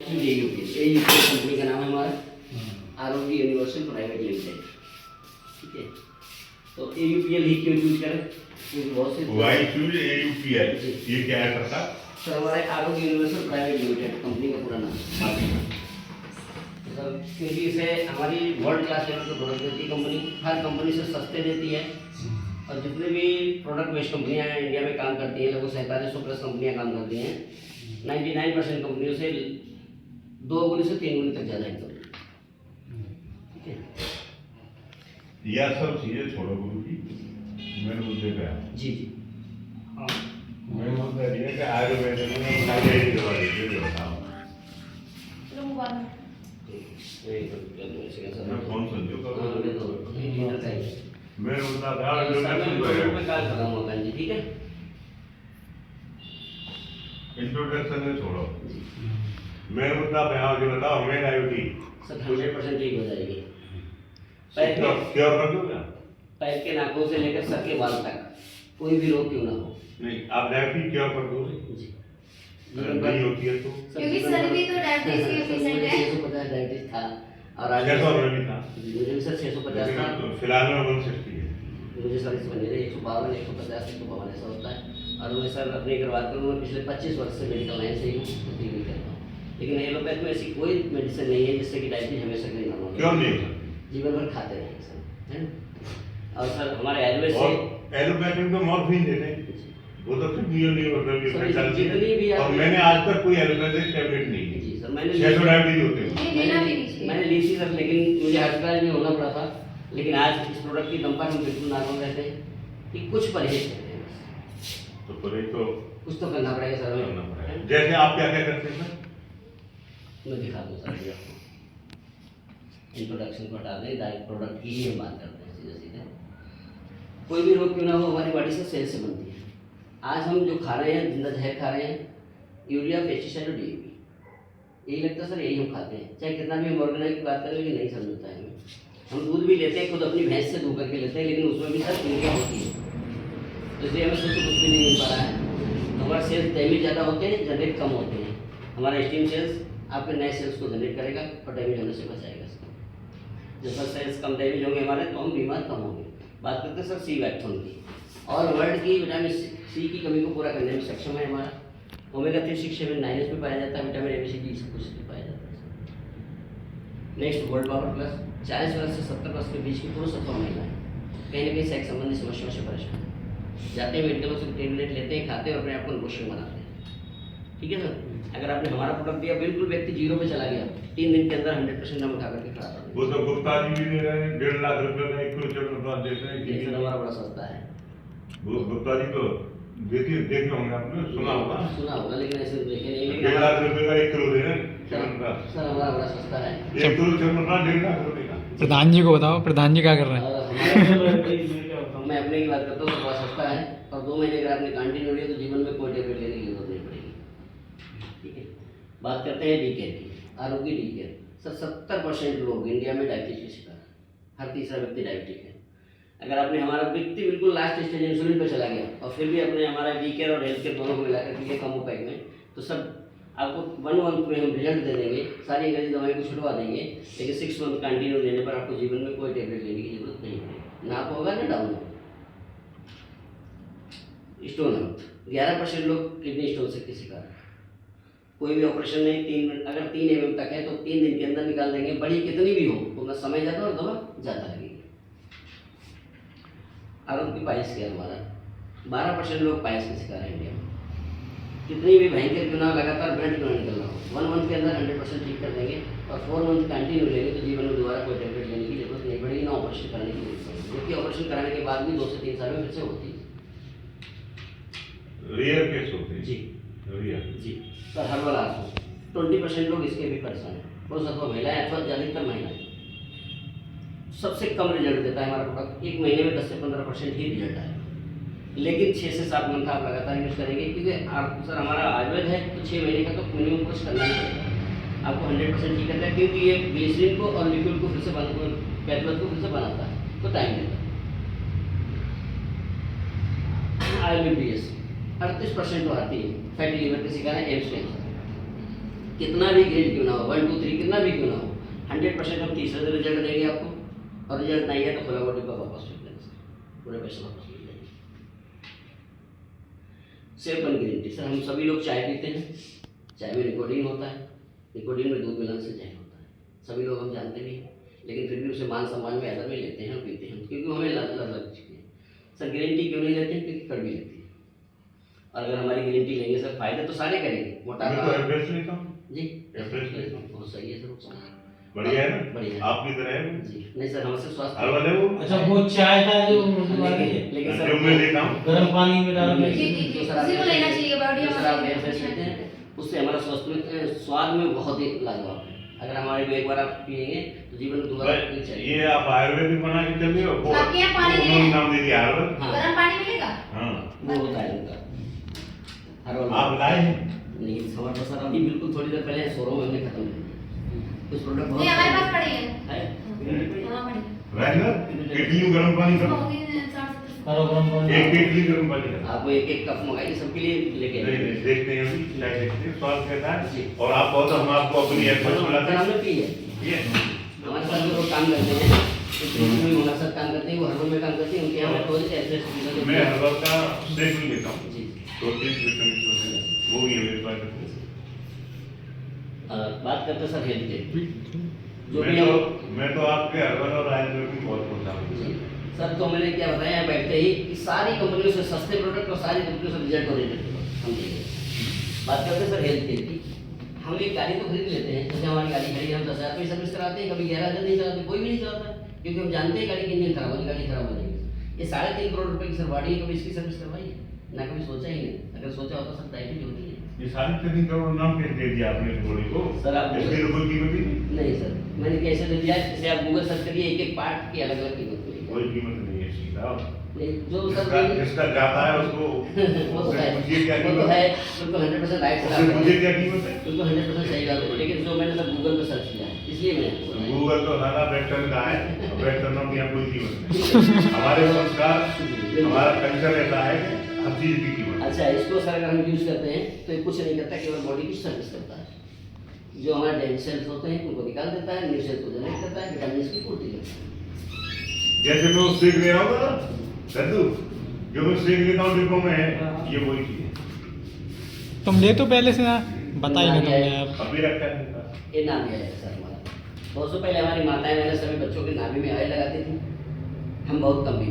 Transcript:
AUPL company का नाम है हमारा, आरोग्य यूनिवर्सल प्राइवेट लिमिटेड। ठीक है, तो AUPL ही क्यों यूज करें, क्योंकि बहुत से वाई चूज AUPL, ये क्या है करता? सर हमारे आरोग्य यूनिवर्सल प्राइवेट लिमिटेड कंपनी का पूरा नाम। सर क्योंकि इसे हमारी वर्ल्ड क्लास लेवल पर प्रोडक्ट देती है कंपनी, हर कंपनी से सस्ते देती है, और जितने भी प्रोडक्ट बेस्ड कंपनियां इंडिया में काम करती हैं, लगभग 4700 प्लस कंपनियां काम करती हैं, 99% कंपनियों से 2 गुनी से 3 गुनी तक ज़्यादा इनकम। ठीक है, यह सब चीजें छोड़ो गुरु जी, मेरे मुद्दे पे आओ। जी जी हाँ, मेरे मुद्दे ये कि आयुर्वेद में खाली एक दवा दीजिए, जो बताओ मैं कौन समझो मेरे मुद्दा था जो मैं सुन रहा हूँ। ठीक है, इंट्रोडक्शन में छोड़ो, मेरे मुद्दा पे आओ, जो बताओ मेन आईओटी सर 100% ठीक हो जाएगी। क्योर कर दूंगा, पैर के नाखून से लेकर सर के बाल तक कोई भी रोग क्यों ना हो। नहीं आप डायबिटीज क्योर कर दोगे जी, नहीं होती है तो क्योंकि सर भी तो डायबिटीज के पेशेंट है। 650 डायबिटीज था और आज 600 में भी था, मुझे भी सर 650 था, फिलहाल में 160 है। मुझे सर इस महीने 152 150 152 ऐसा होता है। और मैं सर अपनी अगर बात करूँ, मैं पिछले 25 वर्ष से मेडिकल लाइन से ही ट्रीटमेंट करता हूँ, लेकिन एलोपैथ में ऐसी कोई मेडिसिन नहीं है जिससे कि डायबिटीज हमेशा के लिए नॉर्मल क्यों नहीं सर? जीवन भर खाते रहेंगे सर, है ना। और सर हमारे आयुर्वेद से एलोपैथिक तो मॉर्फिन देते हैं, वो तो फिर नहीं मतलब जितनी भी और मैंने आज तक कोई एलोपैथिक टैबलेट नहीं ली। जी सर, मैंने 600 डायबिटीज होते हैं, ये लेना भी नहीं चाहिए। मैंने ली थी सर, लेकिन मुझे हॉस्पिटल में होना पड़ा था, लेकिन आज इस प्रोडक्ट की दम पर हम बिल्कुल नॉर्मल रहते हैं कि कुछ परहेज करते हैं बस। तो परहेज तो कुछ तो करना पड़ेगा सर करना हमें। पड़ेगा। जैसे आप क्या क्या करते हैं सर? मैं दिखा दूँ सर, इंट्रोडक्शन को हटा दें, डायरेक्ट प्रोडक्ट की ही हम बात करते हैं सीधे सीधे। कोई भी रोग क्यों ना हो, हमारी बॉडी से सेल से बनती है। आज हम जो खा रहे हैं, जिंदा जहर खा रहे हैं, यूरिया, पेस्टिसाइड और DAP, यही लगता है सर, यही हम खाते हैं। चाहे कितना भी हम ऑर्गेनाइज की बात करें, लेकिन नहीं समझ होता है हमें। हम दूध भी लेते हैं, खुद अपनी भैंस से दूध करके लेते हैं, लेकिन उसमें भी सर यूरिया होती है, तो इसलिए हमें शुद्ध कुछ भी नहीं मिल पा रहा है। हमारे सेल्स डैमेज ज़्यादा होते हैं, जनरेट कम होते हैं। हमारा स्टीम सेल्स आपके नए सेल्स को जनरेट करेगा और डैमेज होने से बचाएगा। जब सर सेल्स कम डैमेज होंगे हमारे, तो हम बीमार कम होंगे। बात करते हैं सर सी वैक्थोन की, और वर्ल्ड की विटामिन सी की कमी को पूरा करने में सक्षम है हमारा। ओमेगा 3, 6, 7, 9 इसमें पाया जाता है, vitamin A, B, C, D सब कुछ इसमें पाया जाता है। नेक्स्ट वर्ल्ड पावर प्लस, 40 वर्ष से 70 वर्ष के बीच की पुरुष अथवा महिलाएं कहीं ना कहीं सेक्स संबंधी समस्याओं से परेशान है, जाते हैं मेडिकल से टेबलेट लेते हैं, खाते हैं और अपने आप को निर्भरशील बनाते हैं। ठीक है सर, अगर आपने हमारा प्रोडक्ट दिया, बिल्कुल व्यक्ति 0 पे चला गया, 3 दिन के अंदर 100% दम उठा करके खड़ा कर वो तो गुप्ता जी भी दे रहे हैं, 1.5 लाख रुपए में 1 किलो चक्कर देते हैं देंगे। कि हमारा बड़ा सस्ता है। वो गुप्ता जी तो देखे होंगे, आपने सुना होगा, लेकिन ऐसे देखे नहीं। 1.5 लाख रुपए का 1 किलो दे रहे हैं चक्कर का। सर हमारा बड़ा सस्ता है। 1 किलो चक्कर का 1.5 लाख रुपए का। प्रधान जी को बताओ, प्रधान जी क्या कर रहे हैं? मैं अपने की बात करता हूँ, बहुत सस्ता है, और 2 महीने अगर आपने कंटिन्यू लिया तो जीवन में कोई टेबलेट लेने की जरूरत नहीं पड़ेगी। ठीक है, बात करते हैं डीकेयर की, आरोग्य डीकेयर। सर 70% लोग इंडिया में डायबिटीज के शिकार हैं, हर तीसरा व्यक्ति डायबिटिक है। अगर आपने हमारा व्यक्ति बिल्कुल लास्ट स्टेज इंसुलिन पे चला गया और फिर भी अपने हमारा डीकेयर और हेल्थ केयर दोनों को मिलाकर के लिए कम पैक में, तो सब आपको 1 मंथ में हम रिजल्ट दे देंगे, सारी अंग्रेजी दवाई को छुड़वा देंगे, लेकिन 6 मंथ कंटिन्यू लेने पर आपको जीवन में कोई टेबलेट लेने की जरूरत नहीं पड़ेगी, ना अप होगा ना डाउन होगा। स्टोन आउट, 11% लोग किडनी स्टोन से शिकार है, कोई भी ऑपरेशन नहीं, 3 mm तक है तो 3 दिन के अंदर निकाल देंगे, बड़ी कितनी भी हो तो ना समय जाता और दवा जाता लगेगी। आरोग्य पाइल्स केयर हमारा, 12% लोग पाइल्स के शिकार है इंडिया में। कितनी भी भयंकर क्यों ना लगातार ब्लड क्यों ना निकल रहा हो, 1 मंथ के अंदर 100% ठीक कर देंगे, और 4 मंथ कंटिन्यू लेंगे तो जीवन में दोबारा कोई टेबलेट लेने की जरूरत नहीं पड़ेगी, ना ऑपरेशन कराने की जरूरत पड़ेगी, क्योंकि ऑपरेशन कराने के बाद भी 2 से 3 साल में फिर से होती है। रियल केस होते हैं जी रियल जी सर, हर्बल आर्थ 20% लोग इसके भी परेशान हैं, पुरुष अथवा महिलाएं अथवा ज़्यादातर महिलाएं। सबसे कम रिजल्ट देता है हमारा प्रोडक्ट, 1 महीने में 10 से 15% ही रिजल्ट आएगा, लेकिन 6 से 7 मंथ आप लगातार यूज करेंगे, क्योंकि आप सर हमारा आयुर्वेद है तो 6 महीने का तो मिनिमम कोर्स करना ही पड़ेगा, आपको 100% ठीक करता है, क्योंकि ये ग्लिसरीन को और लिक्विड को फिर से कैथोड को फिर से बनाता है, तो टाइम लेता है। IBPS 38% तो आती है, फैटी लीवर के शिकार है, एब्स कैंसर। कितना भी ग्रेड क्यों ना हो, 1 2 3 कितना भी क्यों ना हो, 100% हम तीसरे दिन रिजल्ट देंगे आपको, और रिजल्ट नहीं है तो खुला बॉडी का वापस फेंक देंगे सर, पूरे पैसे वापस मिल जाएंगे। सेफ बन गारंटी सर। हम सभी लोग चाय पीते हैं, चाय में निकोटीन होता है, निकोटीन में दूध मिलाने से जहर होता है, सभी लोग हम जानते भी हैं, लेकिन फिर भी उसे मान सम्मान में अदर में लेते हैं और पीते हैं, क्योंकि हमें लग चुकी है सर। गारंटी क्यों नहीं लेते हैं? क्योंकि कड़वी लगती है, और अगर हमारी गारंटी लेंगे सर फायदे तो सारे करेंगे। मैं तो मोटापा एवरेज लेता हूँ। जी एवरेज लेता हूँ। बहुत सही है सर, बढ़िया है ना? बढ़िया है। आपकी तरह है वो? जी नहीं सर, हमसे स्वास्थ्य हलवा है वो? अच्छा वो चाय का जो वाली है, लेकिन जो मैं लेता हूँ गर्म पानी में डाल के जी, जी, जी, उसी को लेना चाहिए, बॉडी दूसरा आप हमारी एवरेज लेते हैं, उससे हमारा स्वाद में बहुत ही लाजवाब है। अगर हमारे को एक बार आप पिएंगे तो जीवन में दोबारा पीनी चाहिए। ये आप आयुर्वेदिक बना के चल रहे हो? वो आपके यहाँ पानी उन्होंने है? नाम दे दिया आयुर्वेद। हाँ गर्म पानी मिलेगा? हाँ, वो होता है उनका हर आप लाए हैं? नहीं हमारे पास सर अभी बिल्कुल थोड़ी देर पहले शोरूम में हमने खत्म कर दिया कुछ प्रोडक्ट। नहीं, हमारे पास पड़ी है। है हाँ, पड़ी है। रेगुलर केटली गर्म पानी करो, होगी 60-70। करो गर्म पानी। एक केटली गर्म पानी करो। आप एक एक कप मंगाइए, सबके लिए लेके नहीं आइए। नहीं, देखते हैं अभी, चाय देखते हैं, स्वाद कैसा जी। है। और आप बहुत हम आपको अपनी एफर्ट्स सर बुलाते हमने हैं। पी है, ये हमारे साथ जो लोग काम करते हैं, में होना साथ काम करते हैं, वो हर में काम करते हैं, उनके यहाँ मैं रोज ऐसे मैं हलवा का शेक भी लेता हूँ, जी 2-3 विटामिन है, वो भी है मेरे पास। बात करते हैं सर हेल्थ के, जो भी हम मैं तो आपके हलवा और आयुर्वेद की बहुत होता हूँ। जी सर, तो मैंने क्या बताया यहाँ बैठते ही कि सारी कंपनियों से सस्ते प्रोडक्ट और सारी कंपनियों से रिजल्ट ओरिएंटेड प्रोडक्ट हम देंगे। बात करते हैं सर हेल्थ केयर की, हम एक गाड़ी तो खरीद लेते हैं, जैसे हमारी गाड़ी खड़ी है, हम 10,000 रुपये सर्विस कराते हैं, कभी 11,000 नहीं चलाते, कोई भी नहीं चलाता, क्योंकि हम जानते हैं गाड़ी की इंजन खराब होगी, गाड़ी खराब हो जाएगी। ये 3.5 करोड़ रुपए की सर गाड़ी है, कभी इसकी सर्विस करवाई है ना, कभी सोचा ही नहीं। अगर सोचा होता सर दायित्व होती है। ये सारी तकनीक का नाम कैसे दे दिया आपने इस बॉडी को? सर, आप इसकी तो कोई कीमत ही नहीं। नहीं सर, मैंने कैसे दे दिया, जैसे आप गूगल सर्च करिए, एक एक पार्ट की अलग अलग कीमत मिलेगी। कोई कीमत नहीं है इसकी साहब। नहीं, जो सर जिसका जाता है उसको वो तो है, मुझे क्या वो तो कीमत है, है? बिल्कुल 100% राइट सर, उससे आप मुझे क्या कीमत है? बिल्कुल 100% सही बात है, लेकिन जो मैंने सर गूगल पे सर्च किया है, इसलिए मैंने आपको बताया। गूगल तो सारा वेक्टर का है, वेक्टर की यहाँ कोई कीमत नहीं। हमारे संस्कार, हमारा कल्चर ऐसा है कि हर चीज की कीमत है। अच्छा, इसको सर अगर हम यूज करते हैं तो ये कुछ नहीं करता, केवल बॉडी की सर्विस करता है। जो हमारे डेड सेल्स होते हैं उनको निकाल देता है, न्यू सेल्स को जनरेट करता है, विटामिन की पूर्ति करता है। जैसे मैं उस सेक ले रहा हूँ ना सद्दू, जो मैं सेक लेता हूँ डिब्बों में, ये वही चीज है। तुम ले तो पहले से ना बता ही नहीं तुमने यार। अभी रखा है ये नाभि आया है सर हमारा। 200 पहले हमारी माताएं वगैरह सभी बच्चों के नाभि में ऑयल लगाती थी, हम बहुत कम भी